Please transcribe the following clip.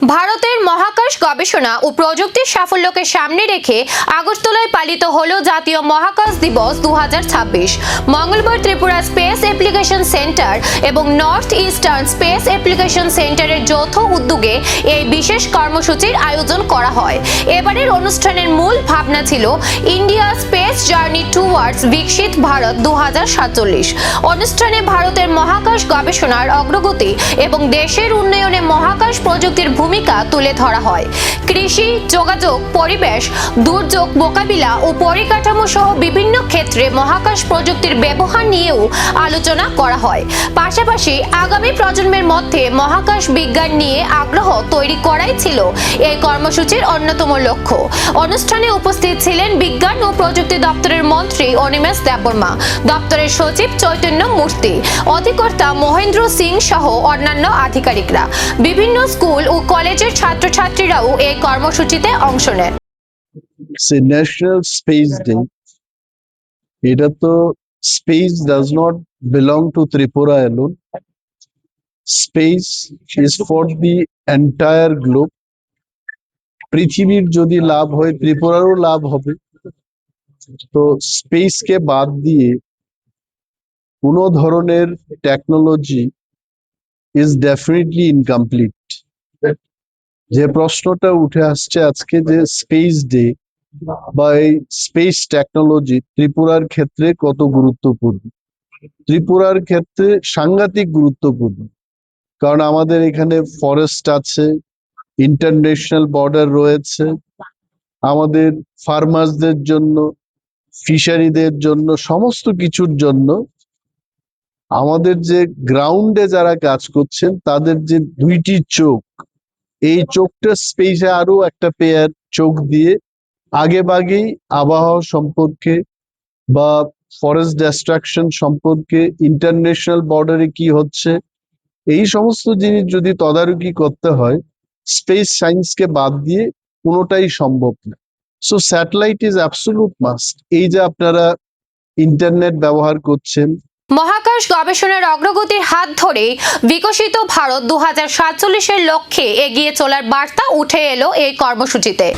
ভারতের মহাকাশ গবেষণা ও প্রযুক্তির সাফল্যকে সামনে রেখে আগরতলায় পালিত হলো জাতীয় মহাকাশ দিবস 2026। মঙ্গলবার ত্রিপুরা স্পেস অ্যাপ্লিকেশন সেন্টার এবং নর্থ ইস্টার্ন স্পেস অ্যাপ্লিকেশন সেন্টারের যৌথ উদ্যোগে এই বিশেষ কর্মসূচির আয়োজন করা হয়। এবারের অনুষ্ঠানের মূল ভাবনা ছিল ইন্ডিয়া স্পেস জার্নি টুয়ার্ডস বিকশিত ভারত 2047। অনুষ্ঠানে ভারতের মহাকাশ গবেষণার অগ্রগতি এবং দেশের উন্নয়নে মহাকাশ প্রযুক্তির ভূমিকা তুলে ধরা হয়। কৃষি, যোগাযোগ, পরিবেশ, দুর্যোগ মোকাবিলা ও পরিকাঠামো সহ বিভিন্ন ক্ষেত্রে মহাকাশ প্রযুক্তির ব্যবহার নিয়েও আলোচনা করা হয়। পাশাপাশি আগামী প্রজন্মের মধ্যে মহাকাশ বিজ্ঞান নিয়ে আগ্রহ তৈরি করাই ছিল এই কর্মসূচির অন্যতম লক্ষ্য। অনুষ্ঠানে উপস্থিত ছিলেন বিজ্ঞান ও প্রযুক্তি দপ্তরের মন্ত্রী অনিমেষ দেববর্মা, দপ্তরের সচিব চৈতন্য মূর্তি, অধিকর্তা মহেন্দ্র সিং সহ অন্যান্য আধিকারিকরা। বিভিন্ন স্কুল ও কলেজের ছাত্রছাত্রীরাও এই কর্মসূচিতে অংশ নেন। ন্যাশনাল স্পেস ডে, এটা তো space does not belong to Tripura alone. Space is for the entire globe. পৃথিবীর যদি লাভ হয়, ত্রিপুরারও লাভ হবে। তো স্পেসকে বাদ দিয়ে কোনো ধরনের টেকনোলজি ইজ ডেফিনেটলি ইনকমপ্লিট। যে প্রশ্নটা উঠে আসছে আজকে, যে স্পেস ডে বা এই স্পেস টেকনোলজি ত্রিপুরার ক্ষেত্রে কত গুরুত্বপূর্ণ। ত্রিপুরার ক্ষেত্রে সাংঘাতিক গুরুত্বপূর্ণ, কারণ আমাদের এখানে ফরেস্ট আছে, ইন্টারন্যাশনাল বর্ডার রয়েছে, আমাদের ফার্মার্সদের জন্য, ফিশারিদের জন্য, সমস্ত কিছুর জন্য আমাদের যে গ্রাউন্ডে যারা কাজ করছেন তাদের যে দুইটি চোখ, এই চোখটা স্পেসে আরো একটা পেয়ার চোখ দিয়ে আগেভাগেই আবহাওয়া সম্পর্কে বা ফরেস্ট ডিস্ট্রাকশন সম্পর্কে, ইন্টারন্যাশনাল বর্ডারে কি হচ্ছে, এই সমস্ত জিনিস যদি তদারকি করতে হয়, স্পেস সায়েন্সকে বাদ দিয়ে কোনোটাই সম্ভব না। So satellite is absolute must. এই যে আপনারা ইন্টারনেট ব্যবহার করছেন, মহাকাশ গবেষণার অগ্রগতির হাত ধরে বিকশিত ভারত 2047-এর লক্ষ্যে এগিয়ে চলার বার্তা উঠে এলো এই কর্মসূচিতে।